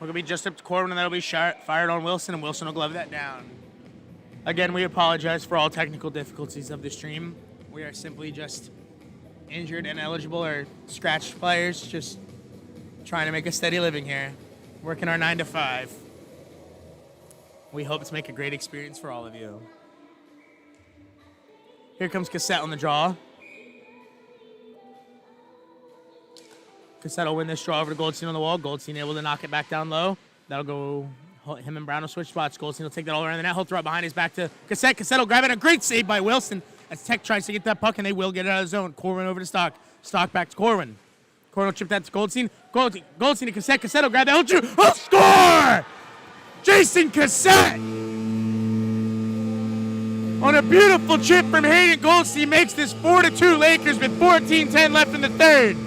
Will be just up to Corbin, and that'll be fired on Wilson, and Wilson will glove that down. Again, we apologize for all technical difficulties of the stream. We are simply just injured, ineligible, or scratched players, just trying to make a steady living here, working our 9 to 5. We hope to make a great experience for all of you. Here comes Cassette on the draw. Cassette will win this draw over to Goldstein on the wall. Goldstein able to knock it back down low. That'll go, him and Brown will switch spots. Goldstein will take that all around the net. He'll throw it behind his back to Cassette. Cassette will grab it. A great save by Wilson as Tech tries to get that puck, and they will get it out of the zone. Corwin over to Stock. Stock back to Corwin. Corwin will chip that to Goldstein. Goldstein to Cassette. Cassette will grab that. He'll shoot. He'll score! Jason Cassette! On a beautiful chip from Hayden Goldstein makes this 4-2 Lakers with 14:10 left in the third.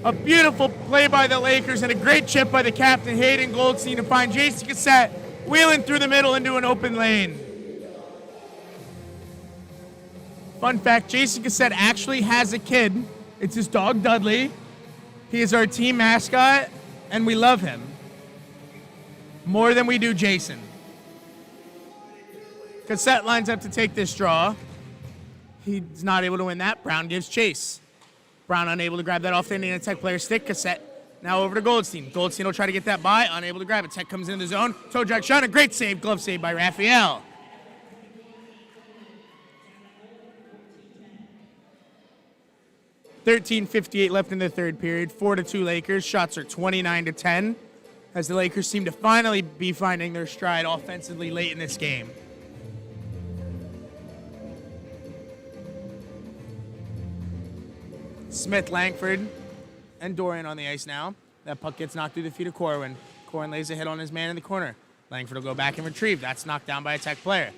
A beautiful play by the Lakers and a great chip by the captain, Hayden Goldstein, to find Jason Cassette wheeling through the middle into an open lane. Fun fact, Jason Cassette actually has a kid. It's his dog, Dudley. He is our team mascot, and we love him more than we do Jason. Cassette lines up to take this draw. He's not able to win that. Brown gives chase. Brown unable to grab that off the Indiana Tech player stick. Cassette now over to Goldstein. Goldstein will try to get that by, unable to grab it. Tech comes in the zone. Toe drag shot, a great save, glove save by Raphael. $13:58 left in the third period. 4-2 Lakers. Shots are 29-10 as the Lakers seem to finally be finding their stride offensively late in this game. Smith, Langford, and Dorian on the ice now. That puck gets knocked through the feet of Corwin. Corwin lays a hit on his man in the corner. Langford will go back and retrieve. That's knocked down by a Tech player.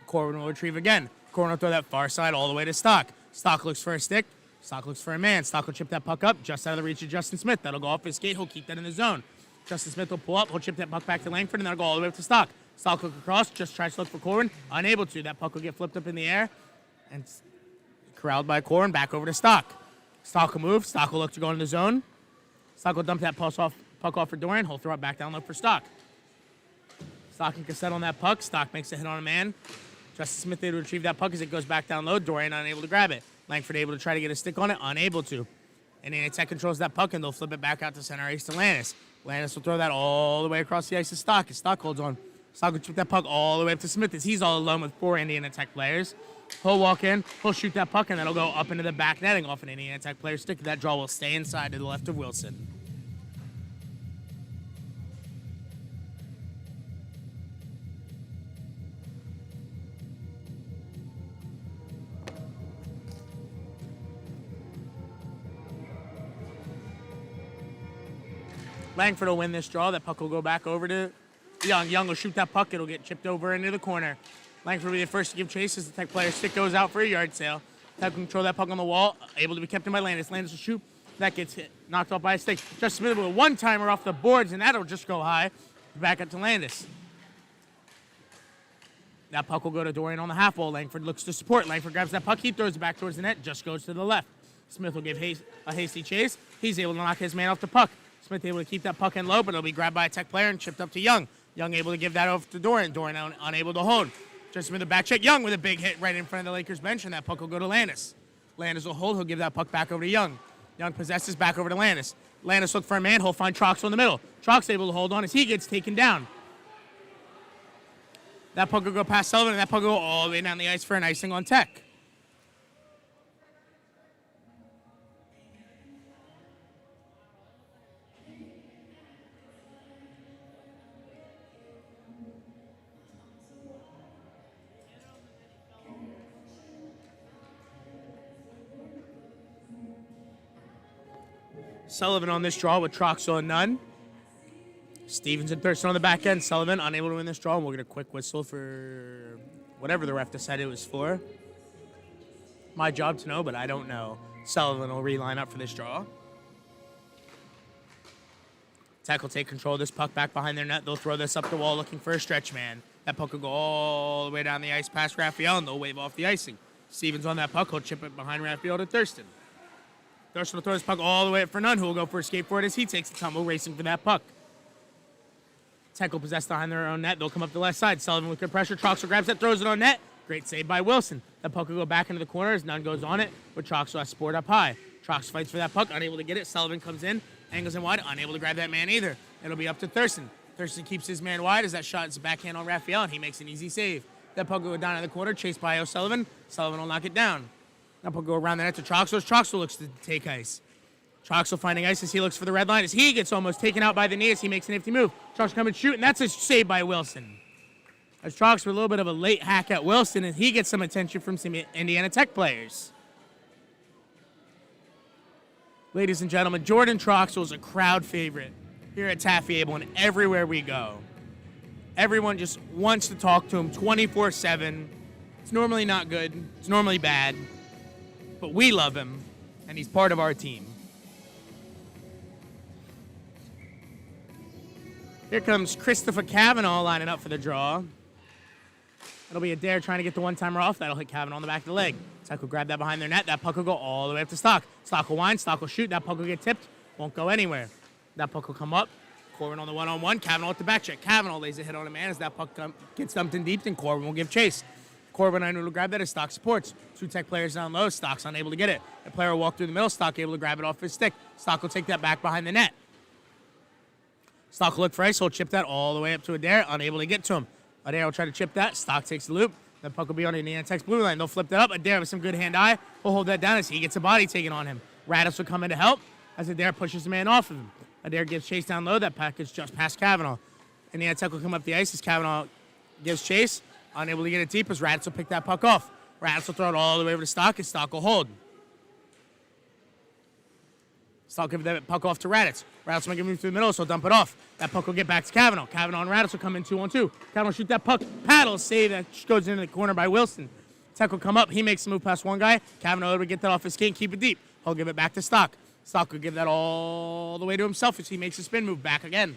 Corwin will retrieve again. Corwin will throw that far side all the way to Stock. Stock looks for a stick. Stock looks for a man. Stock will chip that puck up just out of the reach of Justin Smith. That'll go off his skate. He'll keep that in the zone. Justin Smith will pull up. He'll chip that puck back to Langford, and that'll go all the way up to Stock. Stock will look across. Just tries to look for Corwin. Unable to. That puck will get flipped up in the air and corralled by Corwin. Back over to Stock. Stock will move. Stock will look to go in the zone. Stock will dump that puck off for Dorian. He'll throw it back down low for Stock. Stock and Cassette on that puck. Stock makes a hit on a man. Justin Smith able to retrieve that puck as it goes back down low. Dorian unable to grab it. Langford able to try to get a stick on it. Unable to. Indiana Tech controls that puck, and they'll flip it back out to center ice to Lannis. Lannis will throw that all the way across the ice to Stock as Stock holds on. Stock will chip that puck all the way up to Smith as he's all alone with 4 Indiana Tech players. He'll walk in, he'll shoot that puck, and that'll go up into the back netting off an Indiana Tech player stick. That draw will stay inside to the left of Wilson. Langford will win this draw. That puck will go back over to Young. Young will shoot that puck. It'll get chipped over into the corner. Langford will be the first to give chase as the Tech player stick goes out for a yard sale. Tech will control that puck on the wall. Able to be kept in by Landis. Landis will shoot. That gets hit. Knocked off by a stick. Justin Smith with a one-timer off the boards, and that'll just go high. Back up to Landis. That puck will go to Dorian on the half wall. Langford looks to support. Langford grabs that puck. He throws it back towards the net. Just goes to the left. Smith will give a hasty chase. He's able to knock his man off the puck. Smith able to keep that puck in low, but it'll be grabbed by a Tech player and chipped up to Young. Young able to give that over to Dorian. Dorian unable to hold. Just with a back check. Young with a big hit right in front of the Lakers bench, and that puck will go to Landis. Landis will hold. He'll give that puck back over to Young. Young possesses back over to Landis. Landis look for a man. He'll find Troxel in the middle. Troxel able to hold on as he gets taken down. That puck will go past Sullivan, and that puck will go all the way down the ice for an icing on Tech. Sullivan on this draw with Troxel and none. Stevens and Thurston on the back end. Sullivan unable to win this draw, and we'll get a quick whistle for whatever the ref decided it was for. My job to know, but I don't know. Sullivan will reline up for this draw. Tech will take control of this puck back behind their net. They'll throw this up the wall looking for a stretch man. That puck will go all the way down the ice past Raphael, and they'll wave off the icing. Stevens on that puck. He'll chip it behind Raphael to Thurston. Thurston will throw his puck all the way up for none, who will go for a skate for it as he takes the tumble racing for that puck. Tech will possess behind their own net. They'll come up the left side. Sullivan with good pressure. Troxel grabs it, throws it on net. Great save by Wilson. That puck will go back into the corner as none goes on it, but Troxel has sport up high. Trox fights for that puck, unable to get it. Sullivan comes in, angles in wide, unable to grab that man either. It'll be up to Thurston. Thurston keeps his man wide as that shot is backhand on Raphael, and he makes an easy save. That puck will go down in the corner, chased by O'Sullivan. Sullivan will knock it down. That puck will go around the net to Troxel as Troxel looks to take ice. Troxel finding ice as he looks for the red line as he gets almost taken out by the knee as he makes a nifty move. Troxel coming shoot, and that's a save by Wilson. As Troxel with a little bit of a late hack at Wilson, and he gets some attention from some Indiana Tech players. Ladies and gentlemen, Jordan Troxel is a crowd favorite here at Taffy Able and everywhere we go. Everyone just wants to talk to him 24/7. It's normally not good. It's normally bad. But we love him, and he's part of our team. Here comes Christopher Cavanaugh lining up for the draw. It'll be a dare trying to get the one-timer off. That'll hit Cavanaugh on the back of the leg. Tech will grab that behind their net. That puck will go all the way up to Stock. Stock will wind. Stock will shoot. That puck will get tipped. Won't go anywhere. That puck will come up. Corbin on the one-on-one. Cavanaugh with the back check. Cavanaugh lays a hit on a man as that puck gets dumped in deep, and Corbin will give chase. Corbin unable to grab that as Stock supports. Two Tech players down low. Stock's unable to get it. The player will walk through the middle. Stock able to grab it off his stick. Stock will take that back behind the net. Stock will look for ice. He'll chip that all the way up to Adair. Unable to get to him. Adair will try to chip that. Stock takes the loop. The puck will be on Indiana Tech's blue line. They'll flip that up. Adair with some good hand-eye will hold that down as he gets a body taken on him. Radis will come in to help as Adair pushes the man off of him. Adair gives chase down low. That package just past Cavanaugh. Indiana Tech will come up the ice as Cavanaugh gives chase. Unable to get it deep as Radis will pick that puck off. Radis will throw it all the way over to Stock as Stock will hold. Stock will give that puck off to Raditz. Raditz will make a move through the middle, so he'll dump it off. That puck will get back to Cavanaugh. Cavanaugh and Raditz will come in 2-on-2. Cavanaugh will shoot that puck. Paddle, save that goes into the corner by Wilson. Tech will come up. He makes a move past one guy. Cavanaugh will get that off his skate and keep it deep. He'll give it back to Stock. Stock will give that all the way to himself as he makes a spin move back again.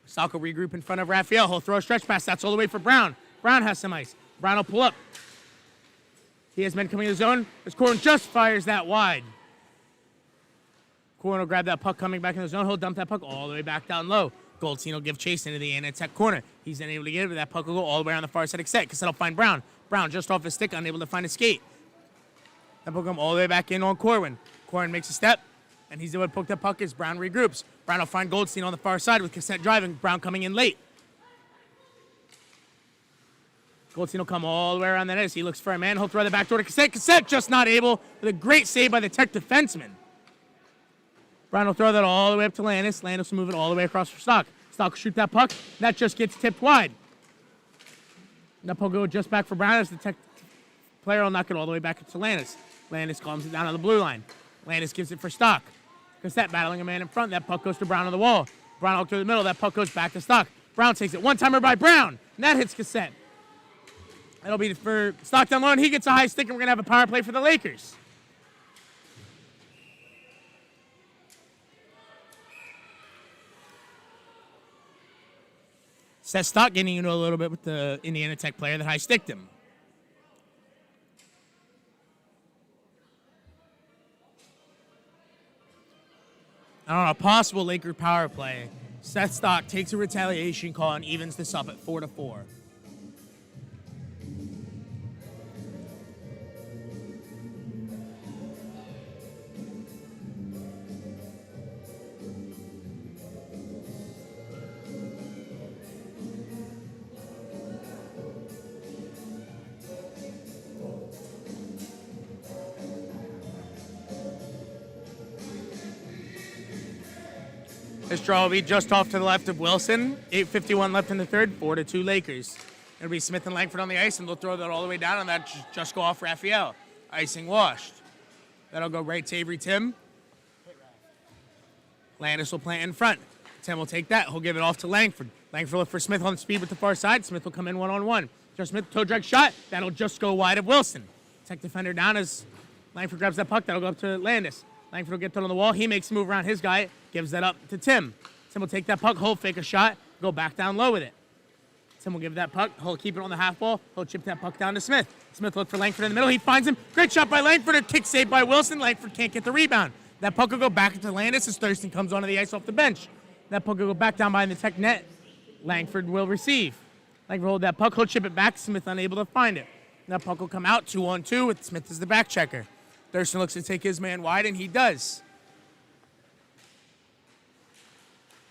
Stock will regroup in front of Raphael. He'll throw a stretch pass. That's all the way for Brown. Brown has some ice. Brown will pull up. He has men coming to the zone as Corbin just fires that wide. Corbin will grab that puck coming back in the zone. He'll dump that puck all the way back down low. Goldstein will give chase into the Indiana Tech corner. He's unable to get it, but that puck will go all the way on the far side of set because that'll find Brown. Brown just off his stick, unable to find a skate. That puck will come all the way back in on Corwin. Corwin makes a step, and he's able to poke that puck as Brown regroups. Brown will find Goldstein on the far side with Cassette driving. Brown coming in late. Goldstein will come all the way around the net as he looks for a man. He'll throw the back door to Cassette. Cassette just not able with a great save by the Tech defenseman. Brown will throw that all the way up to Landis. Landis will move it all the way across for Stock. Stock will shoot that puck. That just gets tipped wide. That puck will go just back for Brown as the Tech player will knock it all the way back to Landis. Landis calms it down on the blue line. Landis gives it for Stock. Cassette battling a man in front. That puck goes to Brown on the wall. Brown out through the middle. That puck goes back to Stock. Brown takes it. One-timer by Brown. And that hits Cassette. That'll be for Stock down low, and he gets a high stick, and we're going to have a power play for the Lakers. Seth Stock getting into a little bit with the Indiana Tech player that high sticked him. On a possible Laker power play, Seth Stock takes a retaliation call and evens this up at 4-4. This draw will be just off to the left of Wilson. 8:51 left in the third, 4-2 Lakers. It'll be Smith and Langford on the ice, and they'll throw that all the way down, and that just go off Raphael. Icing washed. That'll go right to Avery Tim. Landis will plant in front. Tim will take that. He'll give it off to Langford. Langford will look for Smith on speed with the far side. Smith will come in one-on-one. Just Smith, toe drag shot. That'll just go wide of Wilson. Tech defender down as Langford grabs that puck. That'll go up to Landis. Langford will get that on the wall. He makes a move around his guy. Gives that up to Tim. Tim will take that puck, hold, fake a shot, go back down low with it. Tim will give that puck. He'll keep it on the half wall. He'll chip that puck down to Smith. Smith look for Langford in the middle. He finds him. Great shot by Langford. A kick saved by Wilson. Langford can't get the rebound. That puck will go back into Landis as Thurston comes onto the ice off the bench. That puck will go back down behind the Tech net. Langford will receive. Langford will hold that puck. He'll chip it back. Smith unable to find it. That puck will come out 2-on-2 with Smith as the back checker. Thurston looks to take his man wide, and he does.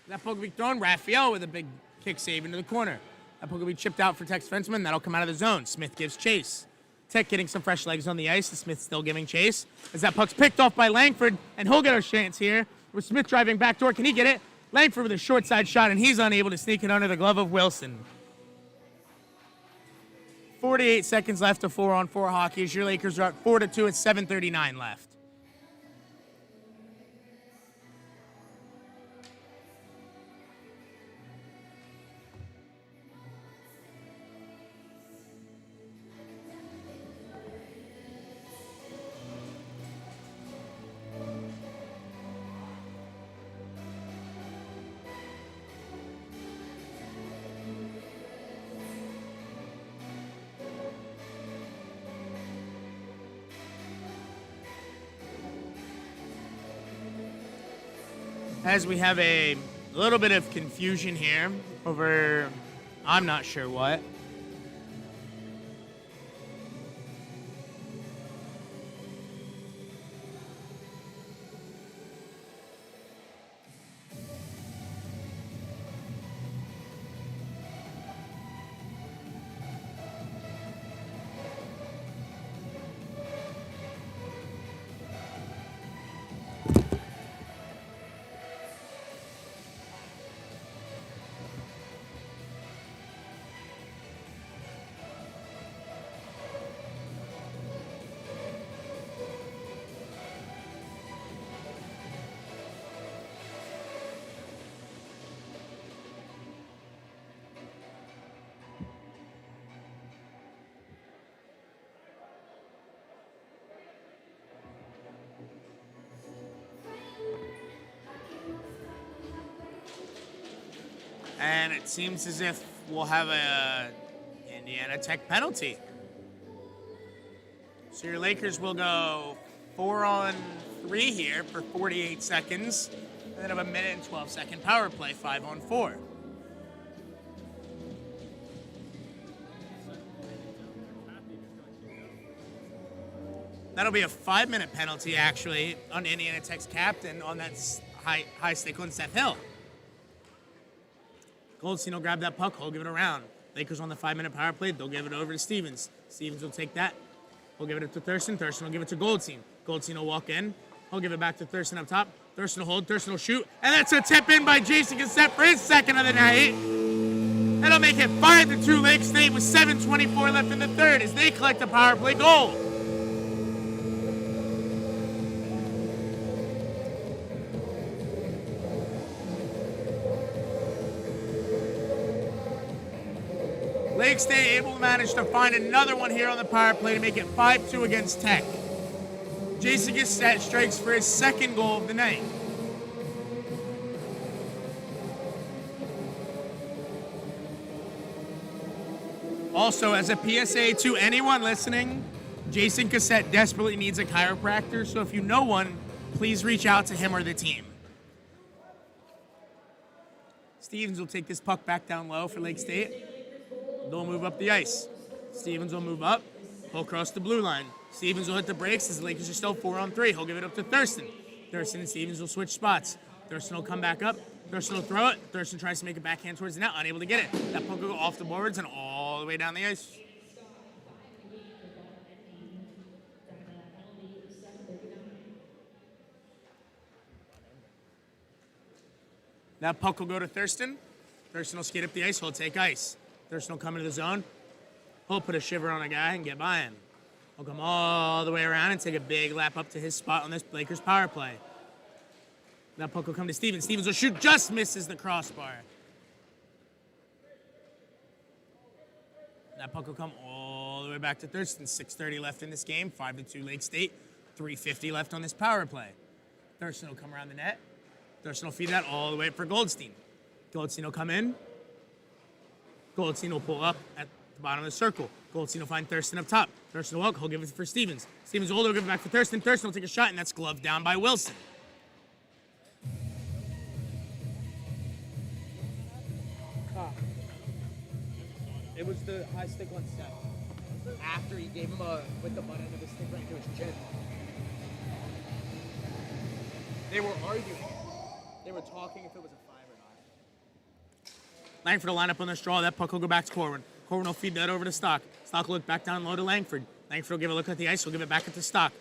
That puck will be thrown. Raphael with a big kick save into the corner. That puck will be chipped out for Tech's defenseman. That'll come out of the zone. Smith gives chase. Tech getting some fresh legs on the ice. Smith still giving chase. As that puck's picked off by Langford, and he'll get a chance here. With Smith driving backdoor. Can he get it? Langford with a short side shot, and he's unable to sneak it under the glove of Wilson. 48 seconds left of 4-on-4 hockey as your Lakers are up 4-2 with 7:39 left. As we have a little bit of confusion here over, I'm not sure what. And it seems as if we'll have a Indiana Tech penalty. So your Lakers will go 4-on-3 here for 48 seconds. And then have a minute and 12-second power play, 5-on-4. That'll be a 5-minute penalty, actually, on Indiana Tech's captain on that high stick on Seth Hill. Goldstein will grab that puck. He'll give it around. Lakers on the 5-minute power play. They'll give it over to Stevens. Stevens will take that. He'll give it to Thurston. Thurston will give it to Goldstein. Goldstein will walk in. He'll give it back to Thurston up top. Thurston will hold. Thurston will shoot. And that's a tip in by Jason Cassette for his second of the night. That'll make it 5-2 Lake State with 7:24 left in the third as they collect a power play goal. Lake State able to manage to find another one here on the power play to make it 5-2 against Tech. Jason Cassette strikes for his second goal of the night. Also, as a PSA to anyone listening, Jason Cassette desperately needs a chiropractor, so if you know one, please reach out to him or the team. Stevens will take this puck back down low for Lake State. They'll move up the ice. Stevens will move up. He'll cross the blue line. Stevens will hit the brakes as the Lakers are still 4-on-3. He'll give it up to Thurston. Thurston and Stevens will switch spots. Thurston will come back up. Thurston will throw it. Thurston tries to make a backhand towards the net, unable to get it. That puck will go off the boards and all the way down the ice. That puck will go to Thurston. Thurston will skate up the ice. He'll take ice. Thurston will come into the zone. He'll put a shiver on a guy and get by him. He'll come all the way around and take a big lap up to his spot on this Lakers power play. That puck will come to Stevens. Stevens will shoot, just misses the crossbar. That puck will come all the way back to Thurston. 6:30 left in this game. 5-2 Lake State. 3:50 left on this power play. Thurston will come around the net. Thurston will feed that all the way for Goldstein. Goldstein will come in. Goldstein will pull up at the bottom of the circle. Goldstein will find Thurston up top. Thurston will walk. He'll give it for Stevens. Stevens will hold it. He'll give it back for Thurston. Thurston will take a shot, and that's gloved down by Wilson. It was the high stick on Seth. After he gave him with the butt end of the stick right into his chin. They were arguing. They were talking if it was a 5 or not. Langford will line up on the straw. That puck will go back to Corwin. Corwin will feed that over to Stock. Stock will look back down low to Langford. Langford will give a look at the ice. He'll give it back to Stock.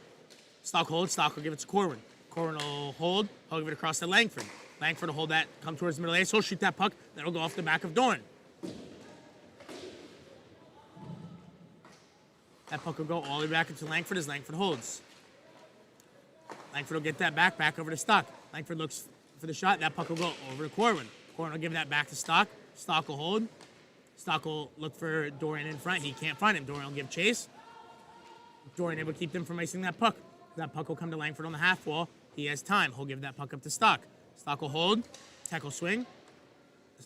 Stock holds. Stock will give it to Corwin. Corwin will hold. He'll give it across to Langford. Langford will hold that, come towards the middle ice. He'll shoot that puck. That'll go off the back of Dorn. That puck will go all the way back into Langford as Langford holds. Langford will get that back over to Stock. Langford looks for the shot. That puck will go over to Corwin. Corwin will give that back to Stock. Stock will hold. Stock will look for Dorian in front. He can't find him. Dorian will give chase. Dorian able to keep them from icing that puck. That puck will come to Langford on the half wall. He has time. He'll give that puck up to Stock. Stock will hold. Tech will swing.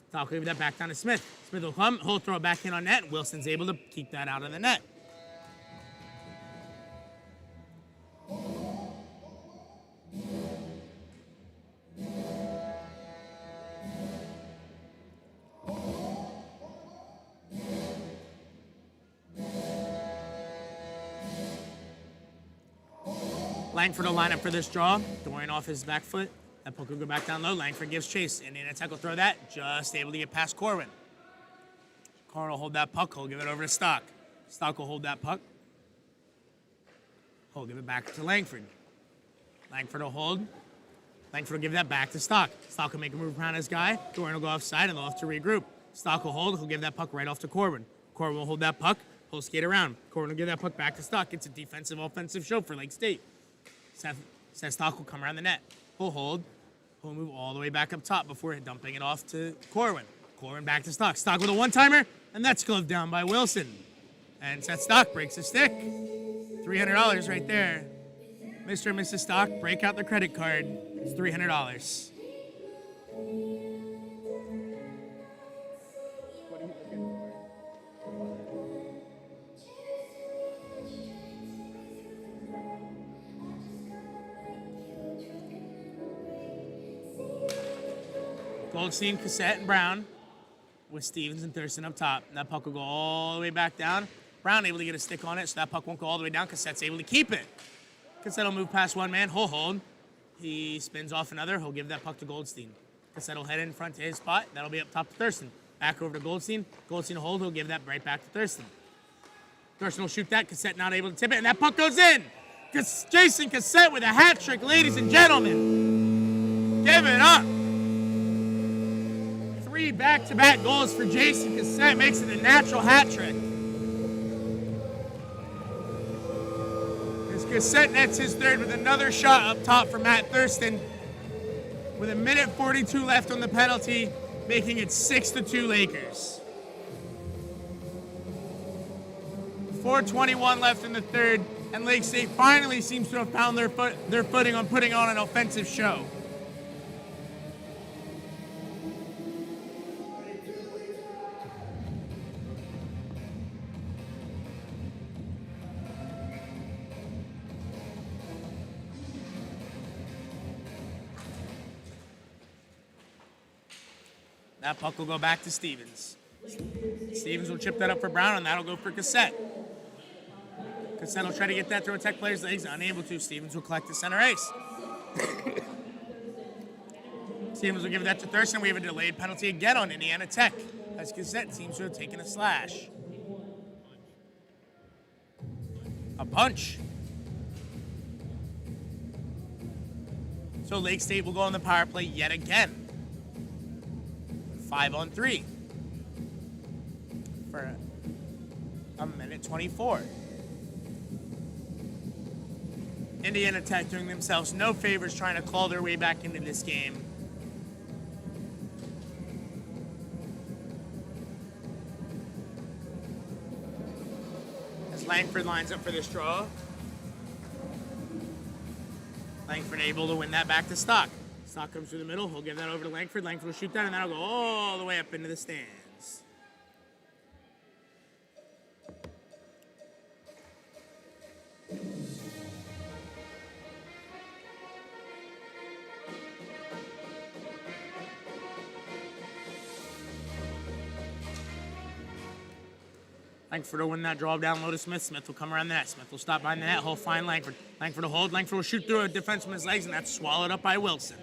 Stock will give that back down to Smith. Smith will come. He'll throw it back in on net. Wilson's able to keep that out of the net. Langford will line up for this draw. Dorian off his back foot. That puck will go back down low. Langford gives chase. Indiana Tech will throw that. Just able to get past Corwin. Corwin will hold that puck. He'll give it over to Stock. Stock will hold that puck. He'll give it back to Langford. Langford will hold. Langford will give that back to Stock. Stock will make a move around his guy. Dorian will go offside and they'll have to regroup. Stock will hold. He'll give that puck right off to Corwin. Corwin will hold that puck. He'll skate around. Corwin will give that puck back to Stock. It's a defensive, offensive show for Lake State. Seth Stock will come around the net. He'll hold. He'll move all the way back up top before dumping it off to Corwin. Corwin back to Stock. Stock with a one-timer, and that's gloved down by Wilson. And Seth Stock breaks a stick. $300 right there. Mr. and Mrs. Stock, break out the credit card. It's $300. Goldstein, Cassette, and Brown with Stevens and Thurston up top. And that puck will go all the way back down. Brown able to get a stick on it, so that puck won't go all the way down. Cassette's able to keep it. Cassette will move past one man. He'll hold. He spins off another. He'll give that puck to Goldstein. Cassette will head in front to his spot. That'll be up top to Thurston. Back over to Goldstein. Goldstein will hold. He'll give that right back to Thurston. Thurston will shoot that. Cassette not able to tip it, and that puck goes in. Jason Cassette with a hat trick, ladies and gentlemen. Give it up. 3 back-to-back goals for Jason Cassette, makes it a natural hat trick. As Cassette nets his third with another shot up top for Matt Thurston. With 1:42 left on the penalty, making it 6-2 Lakers. 4:21 left in the third, and Lake State finally seems to have found their footing on putting on an offensive show. That puck will go back to Stevens. Stevens will chip that up for Brown, and that'll go for Cassette. Cassette will try to get that through a Tech player's legs. Unable to. Stevens will collect the center ice. Stevens will give that to Thurston. We have a delayed penalty again on Indiana Tech, as Cassette seems to have taken a slash. A punch. So Lake State will go on the power play yet again. 5-on-3 for 1:24. Indiana Tech doing themselves no favors trying to claw their way back into this game. As Langford lines up for this draw. Langford able to win that back to Stock. Stock comes through the middle. He'll give that over to Langford. Langford will shoot that, and that'll go all the way up into the stands. Langford will win that draw down low to Smith. Smith will come around the net. Smith will stop behind the net. He'll find Langford. Langford will hold. Langford will shoot through a defenseman's legs, and that's swallowed up by Wilson.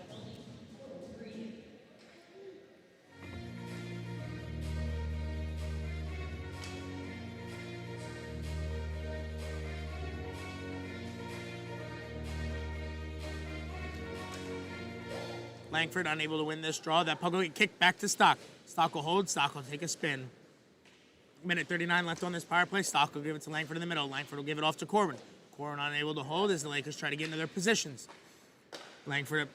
Langford unable to win this draw. That puck will get kicked back to Stock. Stock will hold. Stock will take a spin. Minute 39 left on this power play. Stock will give it to Langford in the middle. Langford will give it off to Corbin. Corbin unable to hold as the Lakers try to get into their positions. Langford,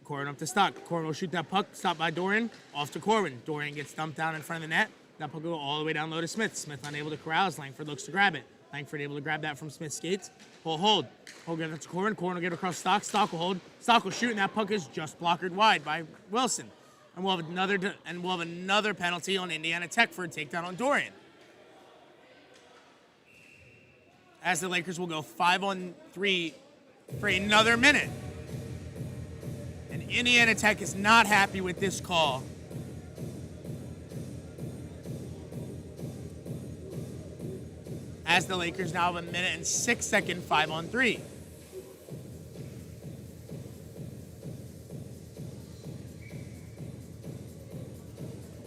Corbin up to Stock. Corbin will shoot that puck. Stopped by Dorian. Off to Corbin. Dorian gets dumped down in front of the net. That puck will go all the way down low to Smith. Smith unable to corral as Langford looks to grab it. Langford able to grab that from Smith's skates. He'll hold. He'll give it to Corbin. Corbin will get it across Stock. Stock will hold. Stock will shoot, and that puck is just blockered wide by Wilson. And we'll have another penalty on Indiana Tech for a takedown on Dorian. As the Lakers will go 5-on-3 for another minute. And Indiana Tech is not happy with this call. As the Lakers now have a minute and 6 second 5-on-3.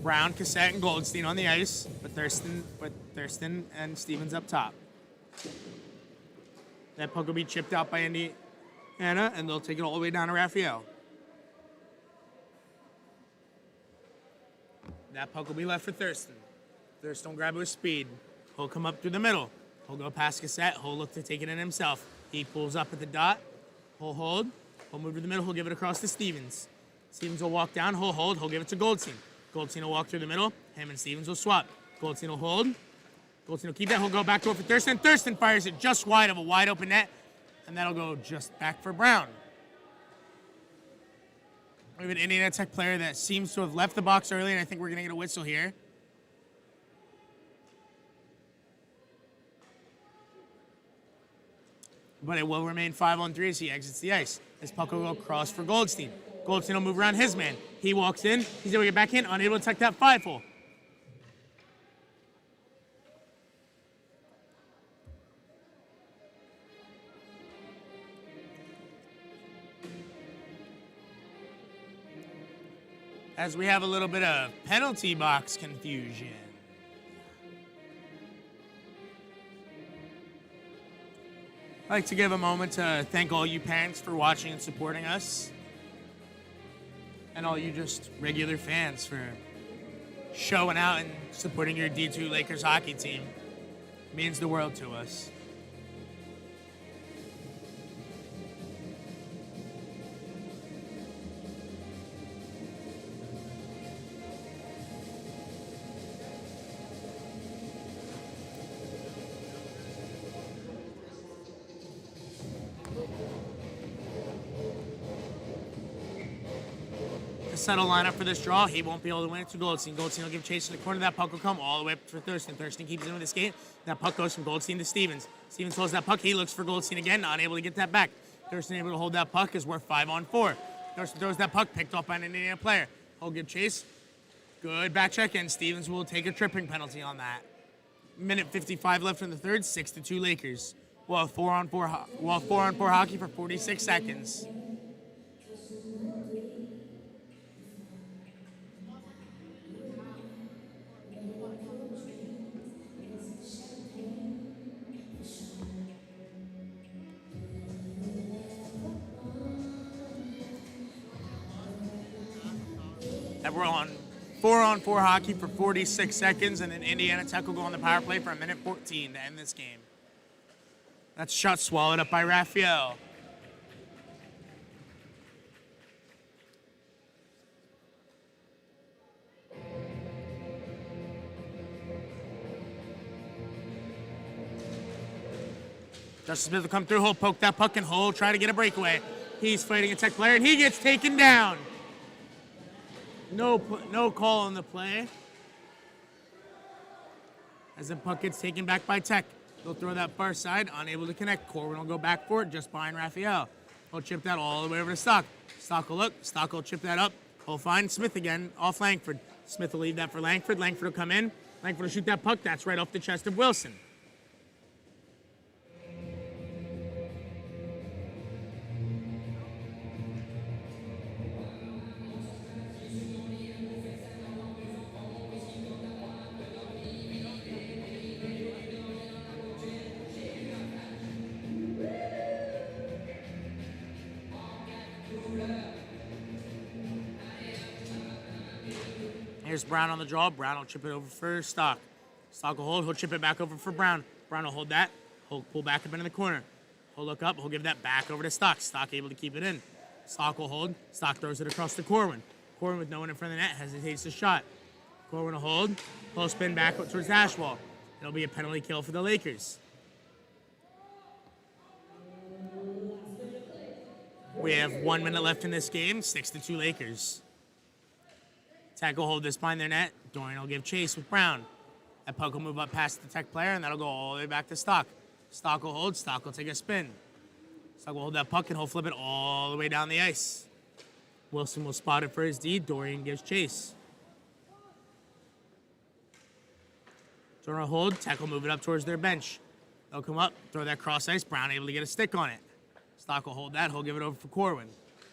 Brown, Cassette, and Goldstein on the ice, with Thurston and Stevens up top. That puck will be chipped out by Indiana, and they'll take it all the way down to Raphael. That puck will be left for Thurston. Thurston will grab it with speed. He'll come up through the middle. He'll go past Cassette. He'll look to take it in himself. He pulls up at the dot. He'll hold. He'll move to the middle. He'll give it across to Stevens. Stevens will walk down. He'll hold. He'll give it to Goldstein. Goldstein will walk through the middle. Him and Stevens will swap. Goldstein will hold. Goldstein will keep that. He'll go back to it for Thurston. Thurston fires it just wide of a wide open net. And that'll go just back for Brown. We have an Indiana Tech player that seems to have left the box early, and I think we're going to get a whistle here. But it will remain 5-on-3 as he exits the ice. This puck will go across for Goldstein. Goldstein will move around his man. He walks in. He's able to get back in, unable to tuck that 5-hole. As we have a little bit of penalty box confusion. I'd like to give a moment to thank all you parents for watching and supporting us. And all you just regular fans for showing out and supporting your D2 Lakers hockey team. It means the world to us. Settle lineup for this draw. He won't be able to win it to Goldstein. Goldstein will give chase in the corner. That puck will come all the way up for Thurston. Thurston keeps it with the skate. That puck goes from Goldstein to Stevens. Stevens holds that puck. He looks for Goldstein again, not able to get that back. Thurston able to hold that puck as we're 5-on-4. Thurston throws that puck, picked off by an Indiana player. He'll give chase. Good back check, and Stevens will take a tripping penalty on that. Minute 55 left in the third, 6-2 Lakers. We'll have 4-on-4 hockey for 46 seconds. And we're on 4-on-4 hockey for 46 seconds, and then Indiana Tech will go on the power play for a minute 14 to end this game. That's shot swallowed up by Raphael. Justin Smith will come through, he'll poke that puck, and he'll try to get a breakaway. He's fighting a Tech player, and he gets taken down. No call on the play. As the puck gets taken back by Tech. They'll throw that far side, unable to connect. Corbin will go back for it just behind Raphael. He'll chip that all the way over to Stock. Stock will look. Stock will chip that up. He'll find Smith again off Langford. Smith will leave that for Langford. Langford will come in. Langford will shoot that puck. That's right off the chest of Wilson. Here's Brown on the draw. Brown will chip it over for Stock. Stock will hold. He'll chip it back over for Brown. Brown will hold that. He'll pull back up into the corner. He'll look up. He'll give that back over to Stock. Stock able to keep it in. Stock will hold. Stock throws it across to Corwin. Corwin with no one in front of the net hesitates to shot. Corwin will hold. He'll spin back towards the hash wall. It'll be a penalty kill for the Lakers. We have 1 minute left in this game. 6-2 Lakers. Tech will hold this behind their net. Dorian will give chase with Brown. That puck will move up past the Tech player, and that'll go all the way back to Stock. Stock will hold. Stock will take a spin. Stock will hold that puck, and he'll flip it all the way down the ice. Wilson will spot it for his D. Dorian gives chase. Dorian will hold. Tech will move it up towards their bench. They'll come up, throw that cross ice. Brown able to get a stick on it. Stock will hold that. He'll give it over for Corwin.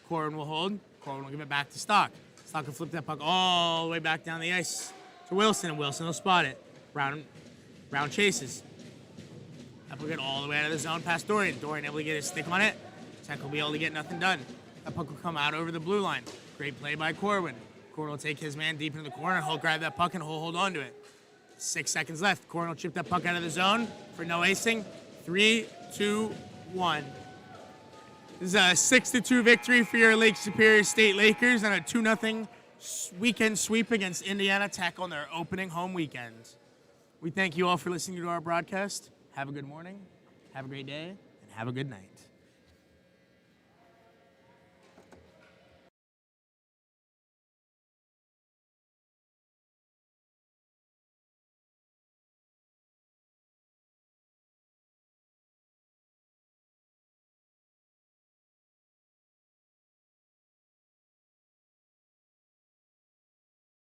Corwin will hold. Corwin will give it back to Stock. Stock will flip that puck all the way back down the ice to Wilson, and Wilson will spot it. Brown chases. That will get all the way out of the zone past Dorian. Dorian able to get his stick on it. Tech will be able to get nothing done. That puck will come out over the blue line. Great play by Corwin. Corwin will take his man deep into the corner. He'll grab that puck and he'll hold on to it. 6 seconds left. Corwin will chip that puck out of the zone for no icing. 3, 2, 1. This is a 6-2 victory for your Lake Superior State Lakers and a 2-0 weekend sweep against Indiana Tech on their opening home weekend. We thank you all for listening to our broadcast. Have a good morning, have a great day, and have a good night.